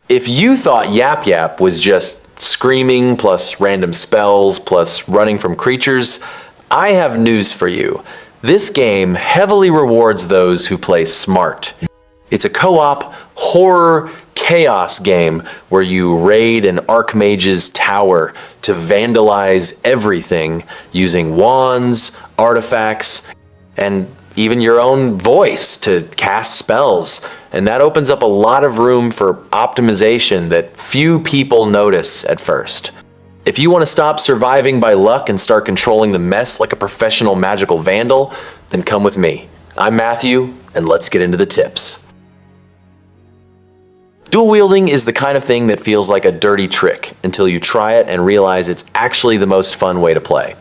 If you thought YAPYAP was just screaming plus random spells plus running from creatures, I have news for you. This game heavily rewards those who play smart. It's a co-op horror chaos game where you raid an archmage's tower to vandalize everything using wands, artifacts, and even your own voice to cast spells. And that opens up a lot of room for optimization that few people notice at first. If you want to stop surviving by luck and start controlling the mess like a professional magical vandal, then come with me. I'm Matthew, and let's get into the tips. Dual wielding is the kind of thing that feels like a dirty trick until you try it and realize it's actually the most fun way to play.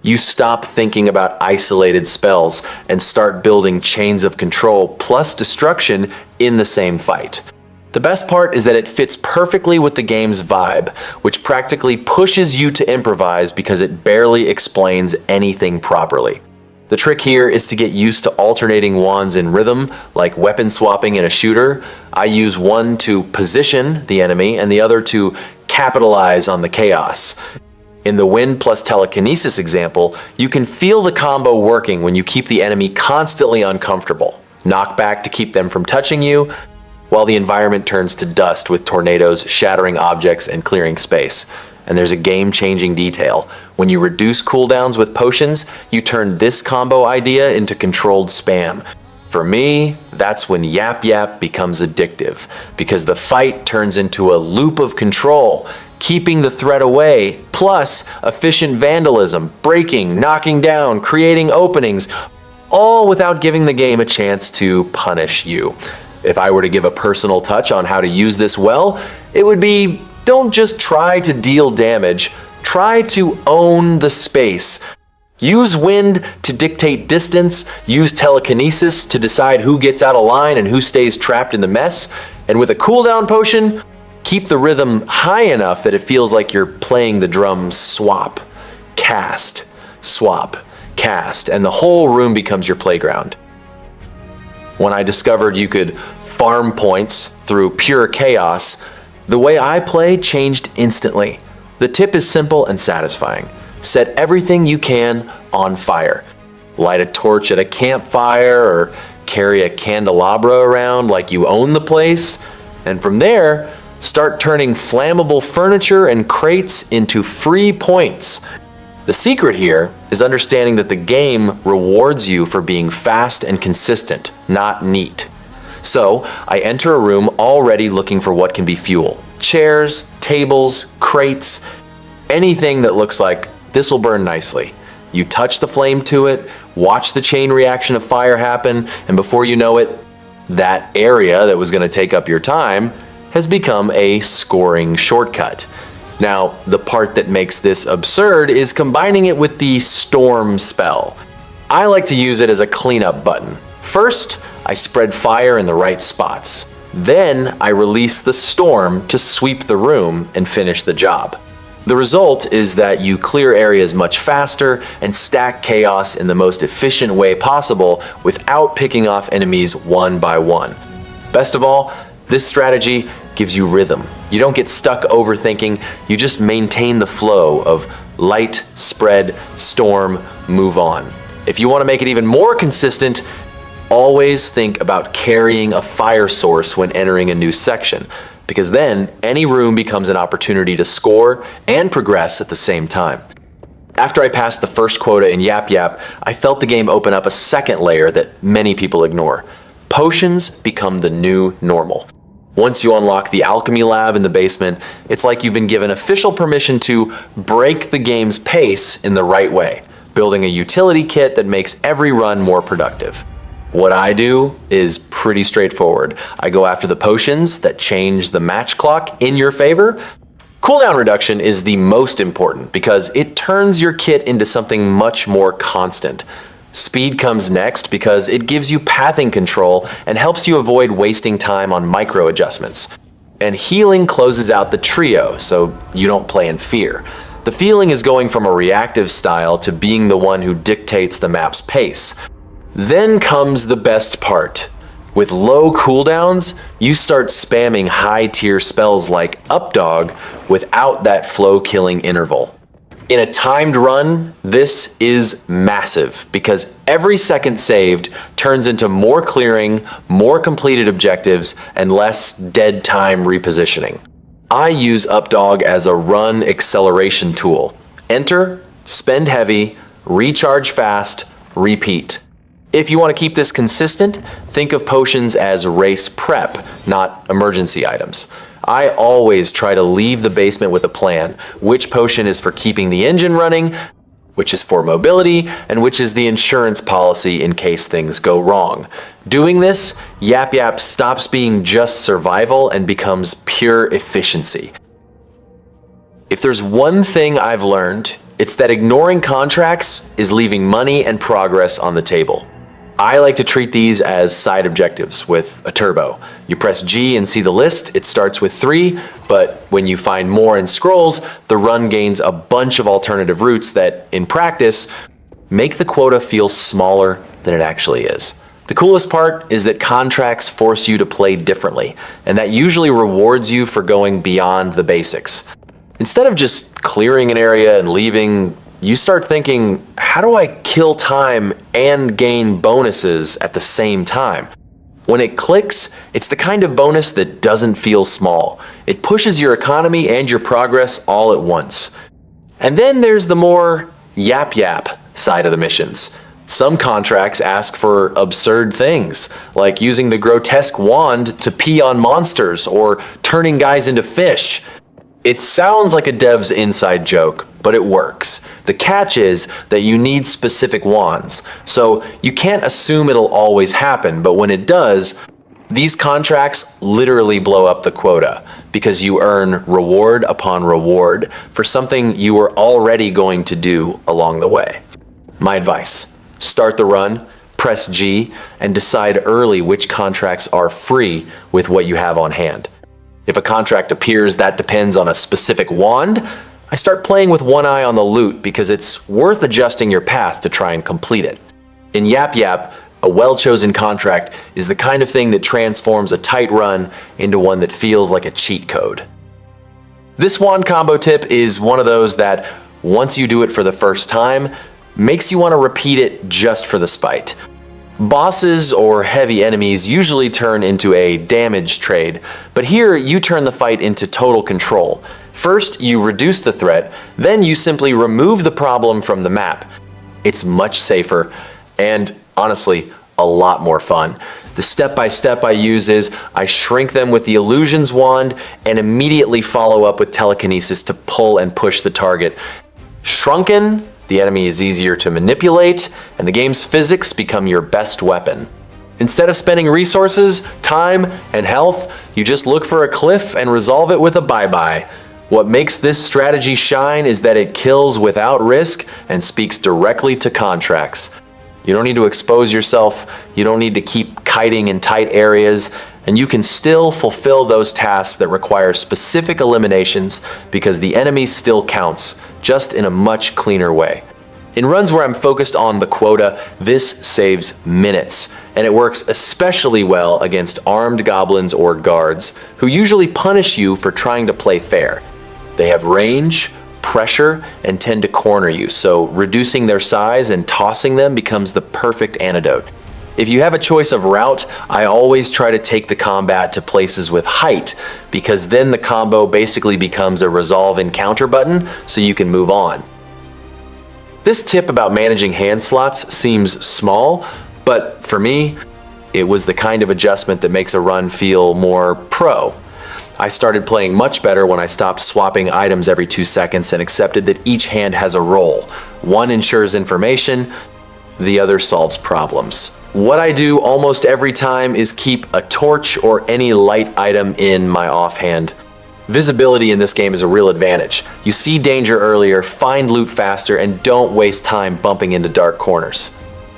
You stop thinking about isolated spells and start building chains of control plus destruction in the same fight. The best part is that it fits perfectly with the game's vibe, which practically pushes you to improvise because it barely explains anything properly. The trick here is to get used to alternating wands in rhythm, like weapon swapping in a shooter. I use one to position the enemy and the other to capitalize on the chaos. In the wind plus telekinesis example, you can feel the combo working when you keep the enemy constantly uncomfortable. Knock back to keep them from touching you, while the environment turns to dust with tornadoes shattering objects and clearing space. And there's a game-changing detail. When you reduce cooldowns with potions, you turn this combo idea into controlled spam. For me, that's when YAPYAP becomes addictive, because the fight turns into a loop of control, keeping the threat away, plus efficient vandalism, breaking, knocking down, creating openings, all without giving the game a chance to punish you. If I were to give a personal touch on how to use this well, it would be, don't just try to deal damage, try to own the space. Use wind to dictate distance, use telekinesis to decide who gets out of line and who stays trapped in the mess, and with a cooldown potion, keep the rhythm high enough that it feels like you're playing the drums swap, cast, swap, cast, and the whole room becomes your playground. When I discovered you could farm points through pure chaos, the way I play changed instantly. The tip is simple and satisfying. Set everything you can on fire. Light a torch at a campfire or carry a candelabra around like you own the place, and from there, start turning flammable furniture and crates into free points. The secret here is understanding that the game rewards you for being fast and consistent, not neat. So I enter a room already looking for what can be fuel. Chairs, tables, crates, anything that looks like this will burn nicely. You touch the flame to it, watch the chain reaction of fire happen, and before you know it, that area that was going to take up your time has become a scoring shortcut. Now, the part that makes this absurd is combining it with the storm spell. I like to use it as a cleanup button. First, I spread fire in the right spots. Then I release the storm to sweep the room and finish the job. The result is that you clear areas much faster and stack chaos in the most efficient way possible without picking off enemies one by one. Best of all, this strategy gives you rhythm. You don't get stuck overthinking, you just maintain the flow of light, spread, storm, move on. If you want to make it even more consistent, always think about carrying a fire source when entering a new section, because then any room becomes an opportunity to score and progress at the same time. After I passed the first quota in YAPYAP, I felt the game open up a second layer that many people ignore. Potions become the new normal. Once you unlock the alchemy lab in the basement, it's like you've been given official permission to break the game's pace in the right way, building a utility kit that makes every run more productive. What I do is pretty straightforward. I go after the potions that change the match clock in your favor. Cooldown reduction is the most important because it turns your kit into something much more constant. Speed comes next because it gives you pathing control and helps you avoid wasting time on micro adjustments. And healing closes out the trio, so you don't play in fear. The feeling is going from a reactive style to being the one who dictates the map's pace. Then comes the best part, With low cooldowns, you start spamming high-tier spells like Updog without that flow-killing interval. In a timed run, this is massive because every second saved turns into more clearing, more completed objectives, and less dead time repositioning. I use Updog as a run acceleration tool. Enter, spend heavy, recharge fast, repeat. If you want to keep this consistent, think of potions as race prep, not emergency items. I always try to leave the basement with a plan. Which potion is for keeping the engine running, which is for mobility, and which is the insurance policy in case things go wrong. Doing this, YAPYAP stops being just survival and becomes pure efficiency. If there's one thing I've learned, it's that ignoring contracts is leaving money and progress on the table. I like to treat these as side objectives with a turbo. You press G and see the list, it starts with 3, but when you find more in scrolls, the run gains a bunch of alternative routes that, in practice, make the quota feel smaller than it actually is. The coolest part is that contracts force you to play differently, and that usually rewards you for going beyond the basics. Instead of just clearing an area and leaving, you start thinking, how do I kill time and gain bonuses at the same time? When it clicks, it's the kind of bonus that doesn't feel small. It pushes your economy and your progress all at once. And then there's the more YAPYAP side of the missions. Some contracts ask for absurd things, like using the grotesque wand to pee on monsters or turning guys into fish. It sounds like a dev's inside joke, but it works. The catch is that you need specific wands, so you can't assume it'll always happen, but when it does, these contracts literally blow up the quota because you earn reward upon reward for something you were already going to do along the way. My advice: start the run, press G, and decide early which contracts are free with what you have on hand. If a contract appears that depends on a specific wand, I start playing with one eye on the loot because it's worth adjusting your path to try and complete it. In YAPYAP, a well-chosen contract is the kind of thing that transforms a tight run into one that feels like a cheat code. This wand combo tip is one of those that, once you do it for the first time, makes you want to repeat it just for the spite. Bosses or heavy enemies usually turn into a damage trade, but here you turn the fight into total control. First, you reduce the threat, then you simply remove the problem from the map. It's much safer and, honestly, a lot more fun. The step-by-step I use is I shrink them with the illusions wand and immediately follow up with telekinesis to pull and push the target. Shrunken, the enemy is easier to manipulate, and the game's physics become your best weapon. Instead of spending resources, time, and health, you just look for a cliff and resolve it with a bye-bye. What makes this strategy shine is that it kills without risk and speaks directly to contracts. You don't need to expose yourself, you don't need to keep kiting in tight areas, and you can still fulfill those tasks that require specific eliminations because the enemy still counts, just in a much cleaner way. In runs where I'm focused on the quota, this saves minutes, and it works especially well against armed goblins or guards, who usually punish you for trying to play fair. They have range, pressure, and tend to corner you, so reducing their size and tossing them becomes the perfect antidote. If you have a choice of route, I always try to take the combat to places with height, because then the combo basically becomes a resolve encounter button, so you can move on. This tip about managing hand slots seems small, but for me, it was the kind of adjustment that makes a run feel more pro. I started playing much better when I stopped swapping items every 2 seconds and accepted that each hand has a role. One ensures information, the other solves problems. What I do almost every time is keep a torch or any light item in my offhand. Visibility in this game is a real advantage. You see danger earlier, find loot faster, and don't waste time bumping into dark corners.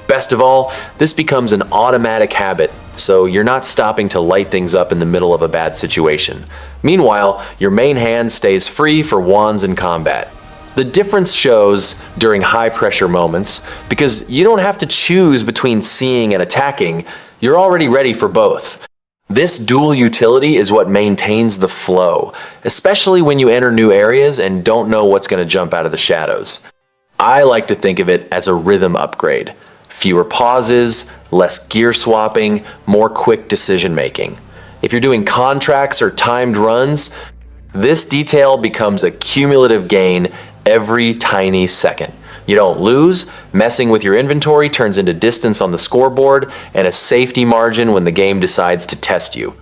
Best of all, this becomes an automatic habit, so you're not stopping to light things up in the middle of a bad situation. Meanwhile, your main hand stays free for wands and combat. The difference shows during high pressure moments because you don't have to choose between seeing and attacking, you're already ready for both. This dual utility is what maintains the flow, especially when you enter new areas and don't know what's going to jump out of the shadows. I like to think of it as a rhythm upgrade. Fewer pauses, less gear swapping, more quick decision making. If you're doing contracts or timed runs, this detail becomes a cumulative gain every tiny second. You don't lose, messing with your inventory turns into distance on the scoreboard and a safety margin when the game decides to test you.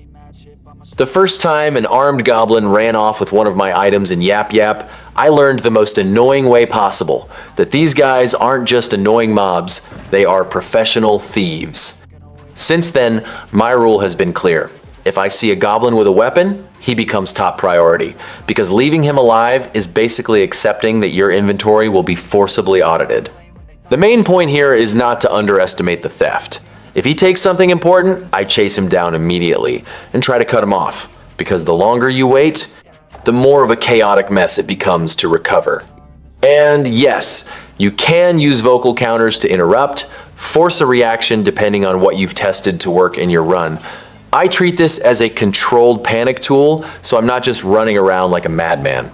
The first time an armed goblin ran off with one of my items in YAPYAP, I learned the most annoying way possible, that these guys aren't just annoying mobs, they are professional thieves. Since then, my rule has been clear. If I see a goblin with a weapon, he becomes top priority, because leaving him alive is basically accepting that your inventory will be forcibly audited. The main point here is not to underestimate the theft. If he takes something important, I chase him down immediately and try to cut him off, because the longer you wait, the more of a chaotic mess it becomes to recover. And yes, you can use vocal counters to interrupt, force a reaction depending on what you've tested to work in your run. I treat this as a controlled panic tool, so I'm not just running around like a madman.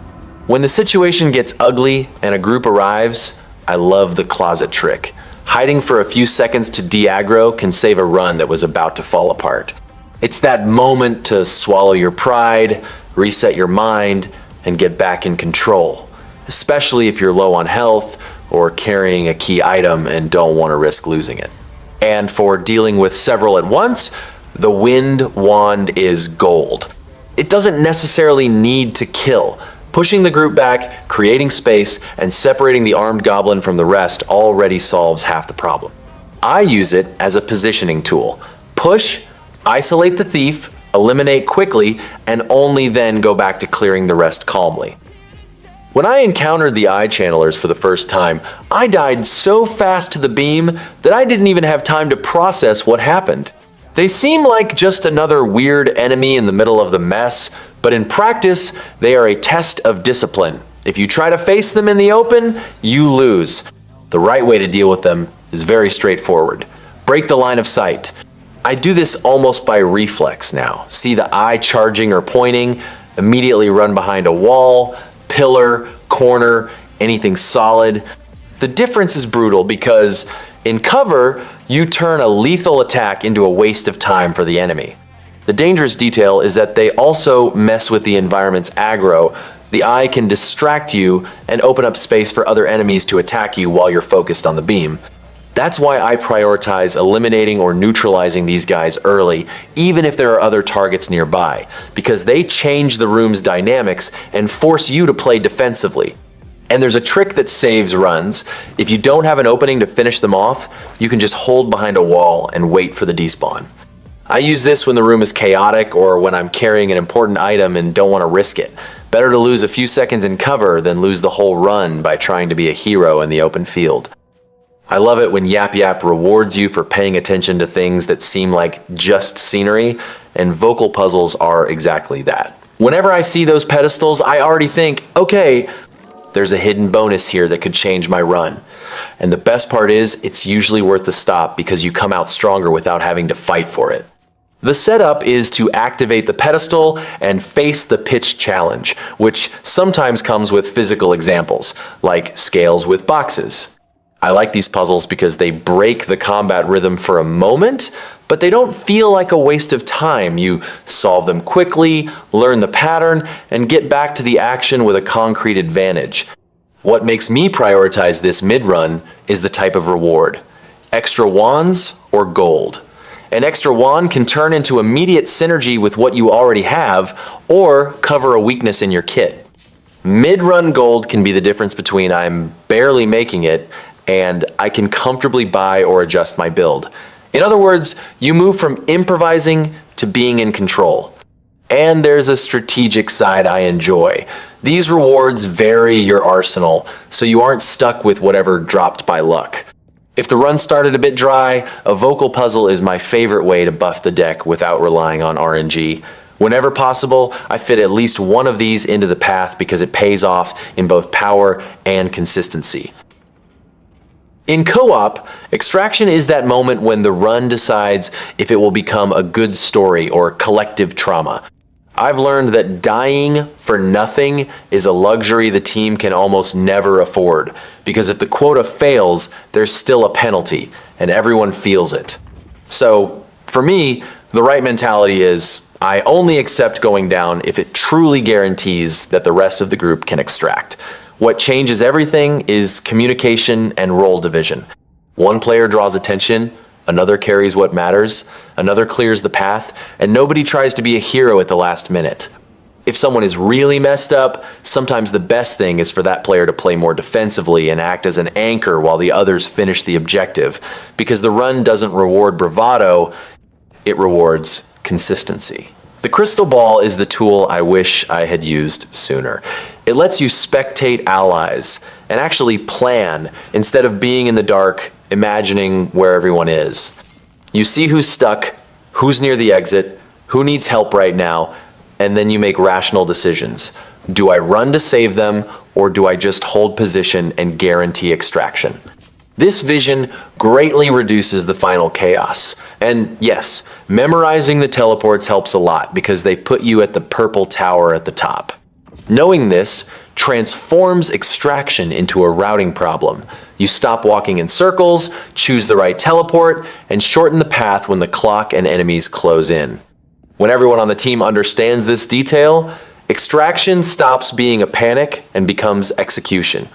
When the situation gets ugly and a group arrives, I love the closet trick. Hiding for a few seconds to de-aggro can save a run that was about to fall apart. It's that moment to swallow your pride, reset your mind, and get back in control, especially if you're low on health or carrying a key item and don't want to risk losing it. And for dealing with several at once, the wind wand is gold. It doesn't necessarily need to kill. Pushing the group back, creating space, and separating the armed goblin from the rest already solves half the problem. I use it as a positioning tool. Push, isolate the thief, eliminate quickly, and only then go back to clearing the rest calmly. When I encountered the eye channelers for the first time, I died so fast to the beam that I didn't even have time to process what happened. They seem like just another weird enemy in the middle of the mess, but in practice, they are a test of discipline. If you try to face them in the open, you lose. The right way to deal with them is very straightforward. Break the line of sight. I do this almost by reflex now. See the eye charging or pointing, immediately run behind a wall, pillar, corner, anything solid. The difference is brutal because in cover, you turn a lethal attack into a waste of time for the enemy. The dangerous detail is that they also mess with the environment's aggro. The eye can distract you and open up space for other enemies to attack you while you're focused on the beam. That's why I prioritize eliminating or neutralizing these guys early, even if there are other targets nearby, because they change the room's dynamics and force you to play defensively. And there's a trick that saves runs. If you don't have an opening to finish them off, you can just hold behind a wall and wait for the despawn. I use this when the room is chaotic or when I'm carrying an important item and don't want to risk it. Better to lose a few seconds in cover than lose the whole run by trying to be a hero in the open field. I love it when YAPYAP rewards you for paying attention to things that seem like just scenery, and vocal puzzles are exactly that. Whenever I see those pedestals, I already think, okay, there's a hidden bonus here that could change my run. And the best part is, it's usually worth the stop because you come out stronger without having to fight for it. The setup is to activate the pedestal and face the pitch challenge, which sometimes comes with physical examples, like scales with boxes. I like these puzzles because they break the combat rhythm for a moment, but they don't feel like a waste of time. You solve them quickly, learn the pattern, and get back to the action with a concrete advantage. What makes me prioritize this mid-run is the type of reward: extra wands or gold. An extra wand can turn into immediate synergy with what you already have, or cover a weakness in your kit. Mid-run gold can be the difference between I'm barely making it and I can comfortably buy or adjust my build. In other words, you move from improvising to being in control. And there's a strategic side I enjoy. These rewards vary your arsenal, so you aren't stuck with whatever dropped by luck. If the run started a bit dry, a vocal puzzle is my favorite way to buff the deck without relying on RNG. Whenever possible, I fit at least one of these into the path because it pays off in both power and consistency. In co-op, extraction is that moment when the run decides if it will become a good story or collective trauma. I've learned that dying for nothing is a luxury the team can almost never afford, because if the quota fails, there's still a penalty, and everyone feels it. So, for me, the right mentality is, I only accept going down if it truly guarantees that the rest of the group can extract. What changes everything is communication and role division. One player draws attention, another carries what matters, another clears the path, and nobody tries to be a hero at the last minute. If someone is really messed up, sometimes the best thing is for that player to play more defensively and act as an anchor while the others finish the objective, because the run doesn't reward bravado, it rewards consistency. The crystal ball is the tool I wish I had used sooner. It lets you spectate allies and actually plan instead of being in the dark, imagining where everyone is. You see who's stuck, who's near the exit, who needs help right now, and then you make rational decisions. Do I run to save them, or do I just hold position and guarantee extraction? This vision greatly reduces the final chaos. And yes, memorizing the teleports helps a lot because they put you at the purple tower at the top. Knowing this transforms extraction into a routing problem. You stop walking in circles, choose the right teleport, and shorten the path when the clock and enemies close in. When everyone on the team understands this detail, extraction stops being a panic and becomes execution.